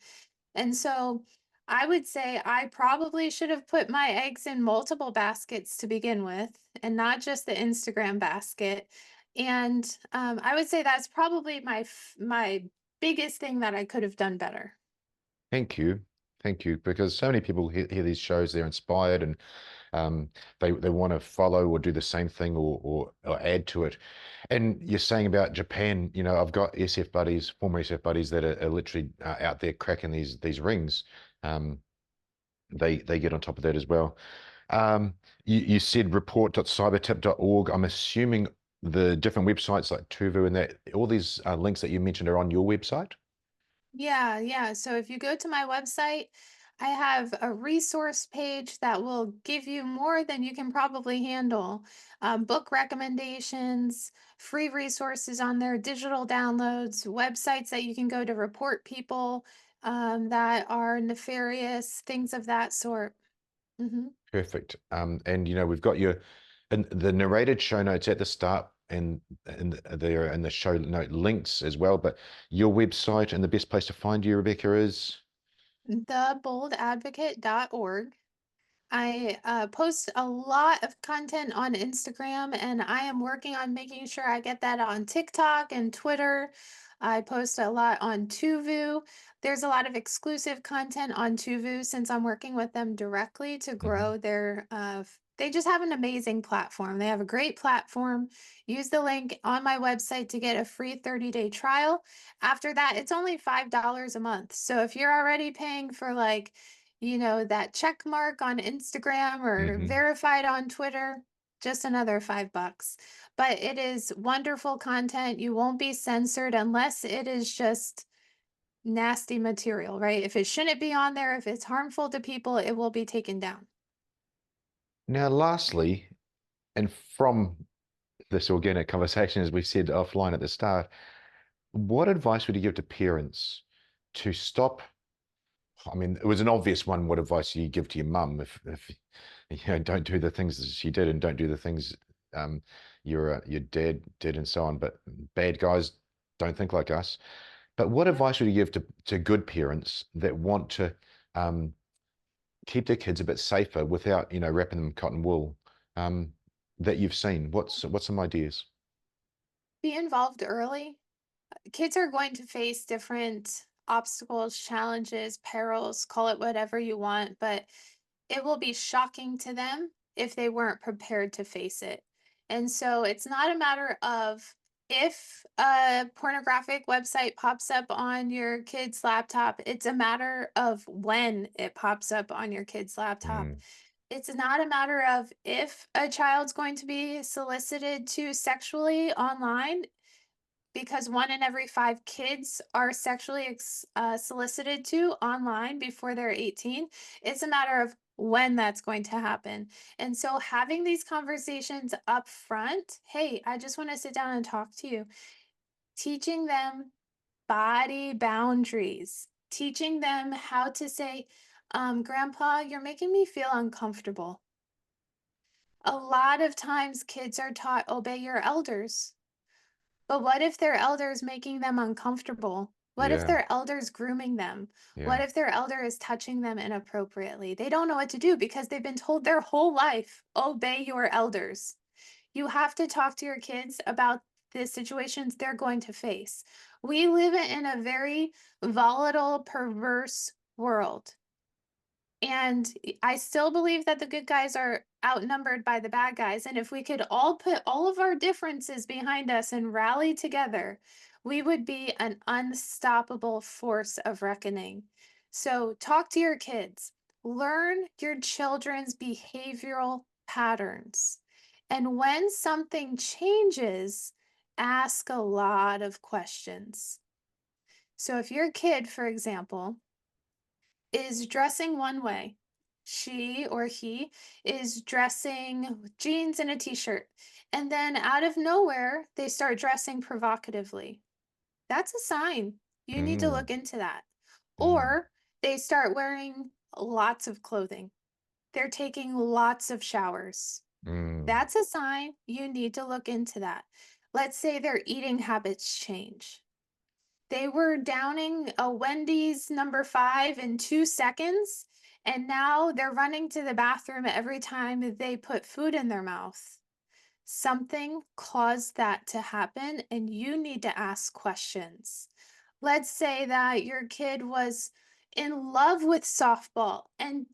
Speaker 3: And so I would say I probably should have put my eggs in multiple baskets to begin with, and not just the Instagram basket. And I would say that's probably my biggest thing that I could have done better.
Speaker 2: Thank you. Thank you. Because so many people hear these shows, they're inspired, and um, they want to follow or do the same thing, or add to it. And you're saying about Japan, I've got SF buddies, former SF buddies, that are literally out there cracking these rings. Um, they get on top of that as well. You said report.cybertip.org. I'm assuming the different websites like Tuvu and that, all these links that you mentioned are on your website.
Speaker 3: Yeah, yeah. So if you go to my website, I have a resource page that will give you more than you can probably handle. Book recommendations, free resources on there, digital downloads, websites that you can go to report people that are nefarious, things of that sort. Hmm.
Speaker 2: Perfect. And we've got your and the narrated show notes at the start, and there and the show note links as well. But your website and the best place to find you, Rebecca, is
Speaker 3: Theboldadvocate.org. I post a lot of content on Instagram, and I am working on making sure I get that on TikTok and Twitter. I post a lot on Tuvu. There's a lot of exclusive content on Tuvu since I'm working with them directly to
Speaker 2: Mhm.
Speaker 3: grow their. They just have an amazing platform. They have a great platform. Use the link on my website to get a free 30-day trial. After that, it's only $5 a month. So if you're already paying for that check mark on Instagram or
Speaker 2: Mhm.
Speaker 3: verified on Twitter, just another $5. But it is wonderful content. You won't be censored unless it is just nasty material, right? If it shouldn't be on there, if it's harmful to people, it will be taken down.
Speaker 2: Now, lastly, and from this organic conversation, as we said offline at the start, what advice would you give to parents to stop? I mean, it was an obvious one. What advice do you give to your mum if you know, don't do the things that she did and don't do the things um, your dad did and so on. But bad guys don't think like us. But what
Speaker 3: Yeah.
Speaker 2: advice would you give to good parents that want to um, keep their kids a bit safer without, you know, wrapping them in cotton wool, um, that you've seen? What's some ideas?
Speaker 3: Be involved early. Kids are going to face different obstacles, challenges, perils, call it whatever you want, but it will be shocking to them if they weren't prepared to face it. And so it's not a matter of if a pornographic website pops up on your kid's laptop, it's a matter of when it pops up on your kid's laptop.
Speaker 2: Mm,
Speaker 3: It's not a matter of if a child's going to be solicited to sexually online, because 1 in every 5 kids are sexually solicited to online before they're 18. It's a matter of when that's going to happen. And so having these conversations up front, hey, I just want to sit down and talk to you, teaching them body boundaries, teaching them how to say, Grandpa, you're making me feel uncomfortable. A lot of times kids are taught obey your elders. But what if their elder is making them uncomfortable? What if
Speaker 2: yeah,
Speaker 3: their elder is grooming them? What
Speaker 2: yeah.
Speaker 3: if their elder is touching them inappropriately? They don't know what to do because they've been told their whole life, obey your elders. You have to talk to your kids about the situations they're going to face. We live in a very volatile, perverse world. And I still believe that the good guys are outnumbered by the bad guys. And if we could all put all of our differences behind us and rally together, we would be an unstoppable force of reckoning. So talk to your kids, learn your children's behavioral patterns. And when something changes, ask a lot of questions. So if your kid, for example, is dressing one way. She or he is dressing with jeans and a t-shirt. And then out of nowhere, they start dressing provocatively. That's a sign. You need to
Speaker 2: Mm,
Speaker 3: look into that.
Speaker 2: mm,
Speaker 3: Or they start wearing lots of clothing. They're taking lots of showers.
Speaker 2: mm,
Speaker 3: That's a sign you need to look into that. Let's say their eating habits change. They were downing a Wendy's number 5 in 2 seconds, and now they're running to the bathroom every time they put food in their mouth. Something caused that to happen, and you need to ask questions. Let's say that your kid was in love with softball and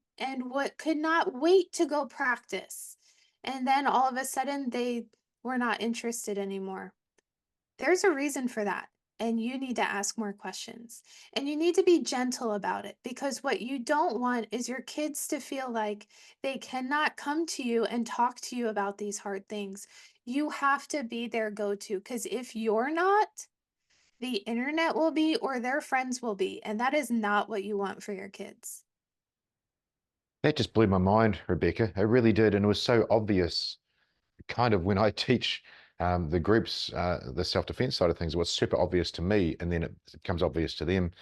Speaker 3: what could not wait to go practice. And then all of a sudden they were not interested anymore. There's a reason for that. And you need to ask more questions. And you need to be gentle about it because what you don't want is your kids to feel like they cannot come to you and talk to you about these hard things. You have to be their go to because if you're not, the internet will be or their friends will be. And that is not what you want for your kids.
Speaker 2: that just blew my mind, Rebecca. It really did, and it was so obvious. Kind of when I teach the groups, the self-defense side of things, it was super obvious to me, and then it becomes obvious to them.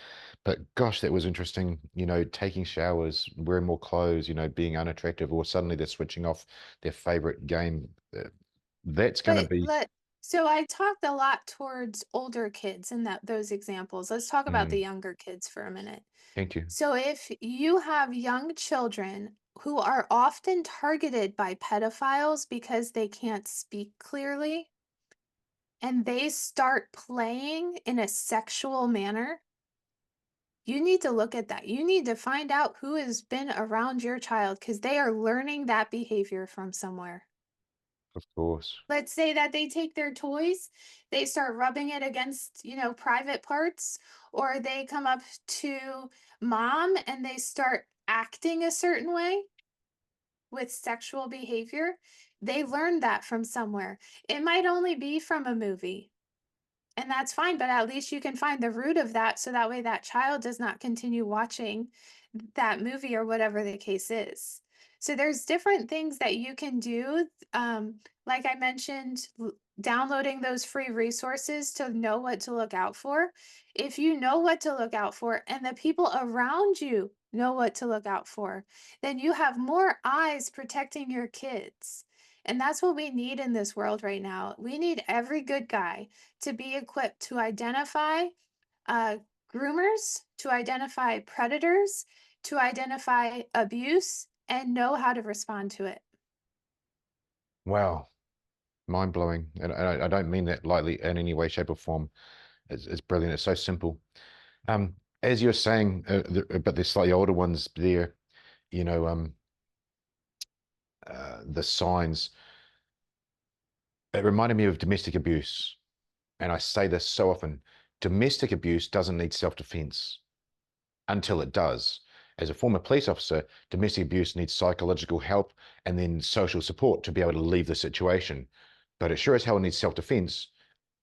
Speaker 2: But gosh, that was interesting. You know, taking showers, wearing more clothes, you know, being unattractive, or suddenly they're switching off their favorite game. That's going to
Speaker 3: But
Speaker 2: be.
Speaker 3: let so I talked a lot towards older kids in that those examples. Let's talk about the
Speaker 2: Mm,
Speaker 3: younger kids for a minute.
Speaker 2: thank you.
Speaker 3: So, if you have young children who are often targeted by pedophiles because they can't speak clearly and they start playing in a sexual manner, you need to look at that. You need to find out who has been around your child because they are learning that behavior from somewhere.
Speaker 2: Of course.
Speaker 3: Let's say that they take their toys, they start rubbing it against, private parts, or they come up to mom and they start acting a certain way with sexual behavior. They learned that from somewhere. It might only be from a movie, and that's fine, but at least you can find the root of that so that way that child does not continue watching that movie or whatever the case is. So there's different things that you can do. Like I mentioned, downloading those free resources to know what to look out for. If you know what to look out for and the people around you know what to look out for, then you have more eyes protecting your kids. And that's what we need in this world right now. We need every good guy to be equipped to identify uh, groomers, to identify predators, to identify abuse, and know how to respond to it.
Speaker 2: Wow, mind blowing. And I don't mean that lightly in any way, shape, or form. It's brilliant. It's so simple. As you're saying, but the slightly older ones there, you know, the signs, it reminded me of domestic abuse. And I say this so often, domestic abuse doesn't need self-defense until it does. As a former police officer, domestic abuse needs psychological help and then social support to be able to leave the situation. But it sure as hell needs self-defense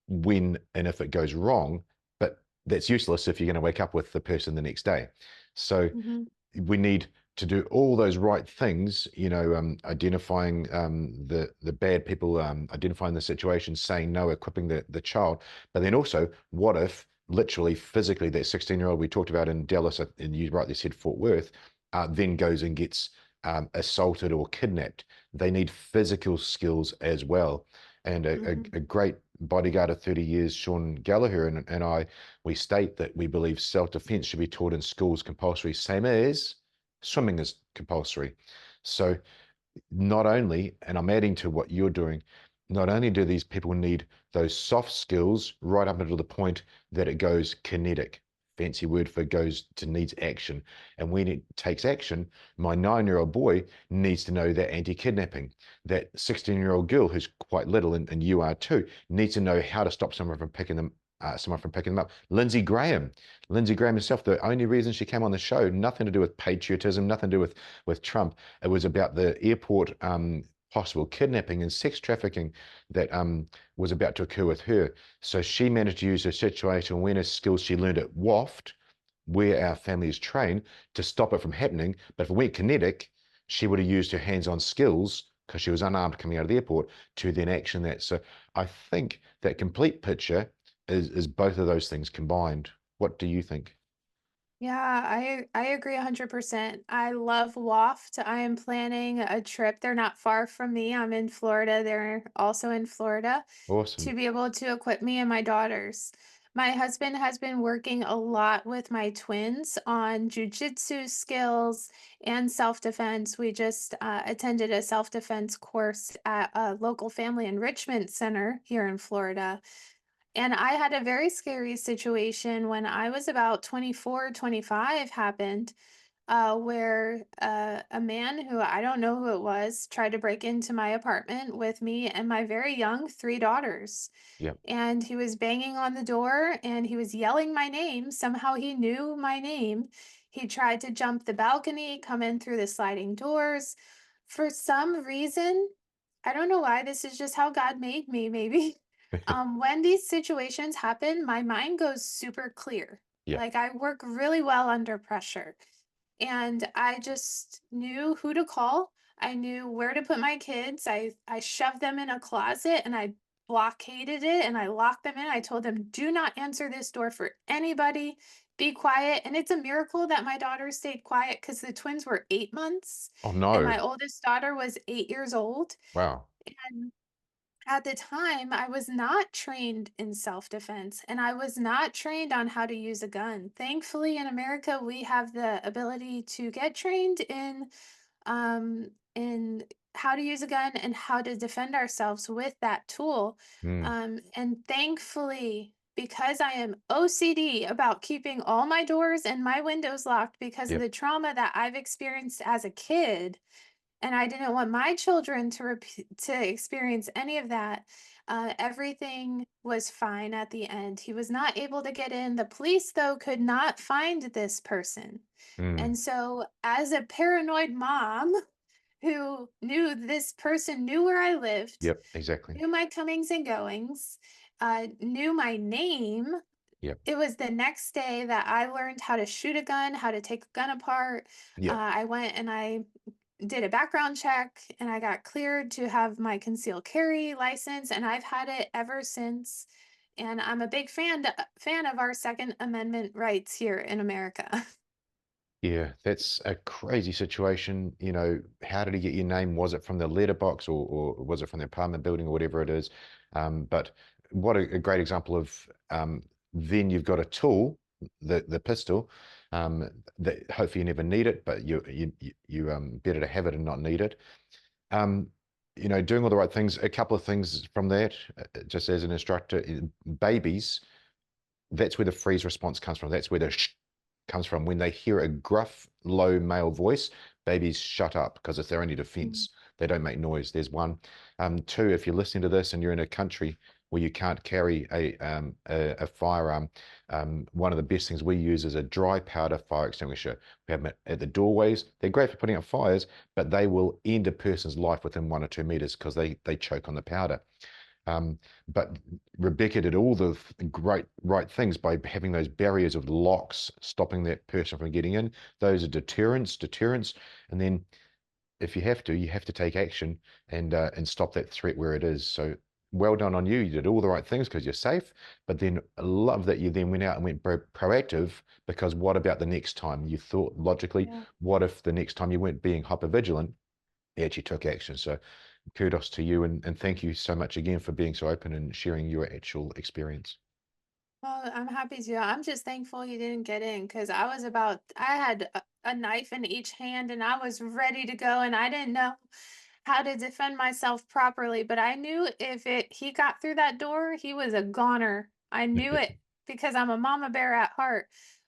Speaker 2: when and if it goes wrong, but that's useless if you're going to wake up with the person the next day. So
Speaker 3: Mhm,
Speaker 2: we need to do all those right things, identifying the bad people, identifying the situation, saying no, equipping the child. But then also, what if literally physically that 16-year-old we talked about in Dallas, and you rightly said Fort Worth, then goes and gets assaulted or kidnapped? They need physical skills as well. And
Speaker 3: mhm.
Speaker 2: a great bodyguard of 30 years, Sean Gallagher, and I, we state that we believe self-defense should be taught in schools compulsory, same as swimming is compulsory. So not only, and I'm adding to what you're doing, not only do these people need those soft skills right up until the point that it goes kinetic, fancy word for goes to needs action. And when it takes action, my 9-year-old boy needs to know that anti-kidnapping. That 16-year-old girl who's quite little, and you are too, needs to know how to stop someone from picking them up. Lindsey Graham herself, the only reason she came on the show, nothing to do with patriotism, nothing to do with Trump. It was about the airport possible kidnapping and sex trafficking that was about to occur with her. So she managed to use her situational awareness skills she learned at WAFT, where our family is trained, to stop it from happening. But if it went kinetic, she would have used her hands-on skills because she was unarmed coming out of the airport to then action that. So I think that complete picture is both of those things combined. What do you think?
Speaker 3: Yeah, I agree 100%. I love WAFT. I am planning a trip. They're not far from me. I'm in Florida. They're also in Florida to
Speaker 2: Awesome.
Speaker 3: be able to equip me and my daughters. My husband has been working a lot with my twins on jujitsu skills and self-defense. We just attended a self-defense course at a local family enrichment center here in Florida. And I had a very scary situation when I was about 24, 25 happened, where a man who I don't know who it was tried to break into my apartment with me and my very young three daughters.
Speaker 2: Yep.
Speaker 3: And he was banging on the door and he was yelling my name. Somehow he knew my name. He tried to jump the balcony, come in through the sliding doors. For some reason, I don't know why, this is just how God made me, maybe. When these situations happen, my mind goes super clear.
Speaker 2: Yeah.
Speaker 3: Like I work really well under pressure. And I just knew who to call. I knew where to put my kids. I shoved them in a closet and I blockaded it and I locked them in. I told them, "Do not answer this door for anybody. Be quiet." And it's a miracle that my daughter stayed quiet because the twins were 8 months
Speaker 2: Oh
Speaker 3: and
Speaker 2: no.
Speaker 3: my oldest daughter was 8 years old.
Speaker 2: Wow.
Speaker 3: And at the time, I was not trained in self-defense and I was not trained on how to use a gun. Thankfully, in America, we have the ability to get trained in how to use a gun and how to defend ourselves with that tool.
Speaker 2: Mm.
Speaker 3: And thankfully, because I am OCD about keeping all my doors and my windows locked because of
Speaker 2: Yep.
Speaker 3: the trauma that I've experienced as a kid, and I didn't want my children to experience any of that. Everything was fine at the end. He was not able to get in. The police, though, could not find this person.
Speaker 2: Mm.
Speaker 3: And so, as a paranoid mom who knew this person knew where I lived,
Speaker 2: Yep. Exactly.
Speaker 3: knew my comings and goings, knew my name,
Speaker 2: Yep.
Speaker 3: it was the next day that I learned how to shoot a gun, how to take a gun apart.
Speaker 2: Yep.
Speaker 3: I went and I did a background check and I got cleared to have my concealed carry license, and I've had it ever since. And I'm a big fan of our Second Amendment rights here in America.
Speaker 2: Yeah, that's a crazy situation. How did he get your name? Was it from the letterbox or was it from the apartment building or whatever it is? But what a great example of then you've got a tool, the pistol, that hopefully you never need it, but you better to have it and not need it. Um, doing all the right things. A couple of things from that, just as an instructor, babies, that's where the freeze response comes from. That's where the comes from. When they hear a gruff, low male voice, babies shut up because it's their only
Speaker 3: Mm.
Speaker 2: defense. They don't make noise. There's one. Two, if you're listening to this and you're in a country where you can't carry a firearm, one of the best things we use is a dry powder fire extinguisher. We have them at the doorways. They're great for putting out fires, but they will end a person's life within 1 or 2 meters because they choke on the powder. Um, but Rebecca did all the great right things by having those barriers of locks, stopping that person from getting in. Those are deterrents. And then if you have to take action and stop that threat where it is. So well done on you. You did all the right things because you're safe. But then I love that you then went out and went proactive, because what about the next time? You thought logically,
Speaker 3: Yeah.
Speaker 2: what if the next time you weren't being hyper vigilant, you actually took action? So kudos to you, and thank you so much again for being so open and sharing your actual experience.
Speaker 3: Well, I'm happy to. I'm just thankful you didn't get in because I had a knife in each hand and I was ready to go, and I didn't know how to defend myself properly. But I knew if he got through that door, he was a goner. I knew it because I'm a mama bear at heart.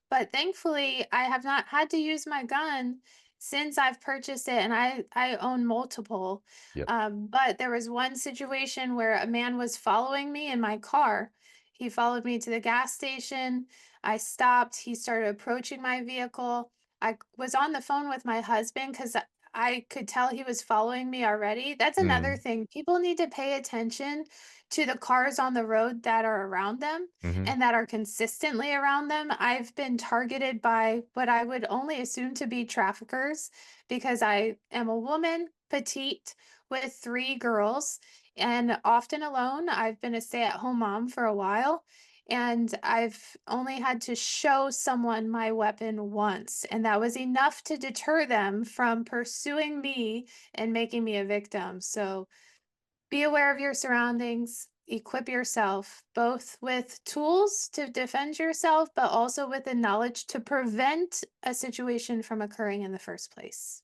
Speaker 3: But thankfully, I have not had to use my gun since I've purchased it, and I own multiple.
Speaker 2: Yep.
Speaker 3: But there was one situation where a man was following me in my car. He followed me to the gas station. I stopped. He started approaching my vehicle. I was on the phone with my husband because I could tell he was following me already. That's another
Speaker 2: Mm.
Speaker 3: thing. People need to pay attention to the cars on the road that are around them
Speaker 2: Hmm.
Speaker 3: and that are consistently around them. I've been targeted by what I would only assume to be traffickers because I am a woman, petite, with three girls and often alone. I've been a stay-at-home mom for a while, and I've only had to show someone my weapon once, and that was enough to deter them from pursuing me and making me a victim. So be aware of your surroundings, equip yourself both with tools to defend yourself, but also with the knowledge to prevent a situation from occurring in the first place.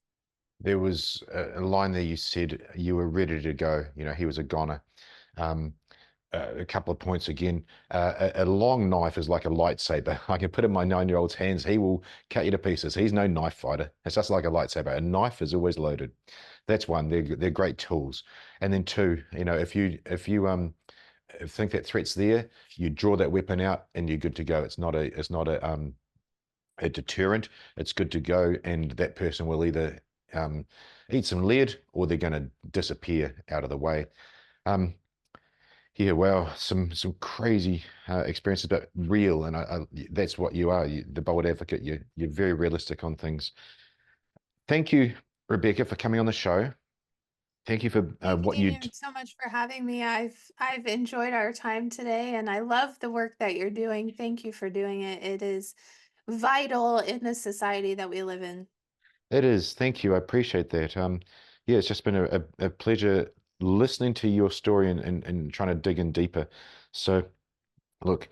Speaker 2: There was a line there, you said you were ready to go. He was a goner. Um, a couple of points again. A long knife is like a lightsaber. I can put it in my 9-year-old's hands. He will cut you to pieces. He's no knife fighter. It's just like a lightsaber. A knife is always loaded. That's one. They're great tools. And then two, if you think that threat's there, you draw that weapon out and you're good to go. It's not a deterrent. It's good to go, and that person will either um, eat some lead or they're going to disappear out of the way. Um, yeah, wow, some crazy experiences, but real, and that's what you are. The bold advocate. You're very realistic on things. Thank you, Rebecca, for coming on the show. Thank you for
Speaker 3: Thank
Speaker 2: what you.
Speaker 3: you so much for having me. I've enjoyed our time today and I love the work that you're doing. Thank you for doing it. It is vital in the society that we live in.
Speaker 2: It is. Thank you. I appreciate that. Yeah, it's just been a pleasure listening to your story and trying to dig in deeper. So, look,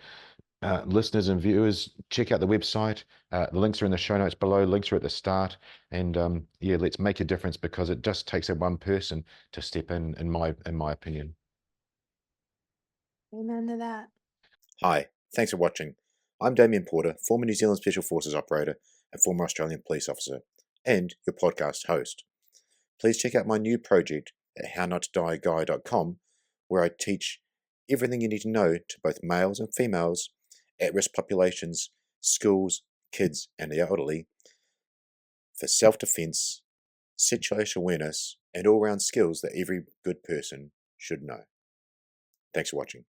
Speaker 2: listeners and viewers, check out the website. The links are in the show notes below. Links are at the start. And yeah, let's make a difference, because it just takes that one person to step in my opinion.
Speaker 3: Amen to that.
Speaker 1: Hi, thanks for watching. I'm Damien Porter, former New Zealand Special Forces operator and former Australian police officer, and your podcast host. Please check out my new project at hownottoDieGuy.com, where I teach everything you need to know to both males and females, at-risk populations, schools, kids, and the elderly for self-defense, situation awareness, and all-round skills that every good person should know. Thanks for watching.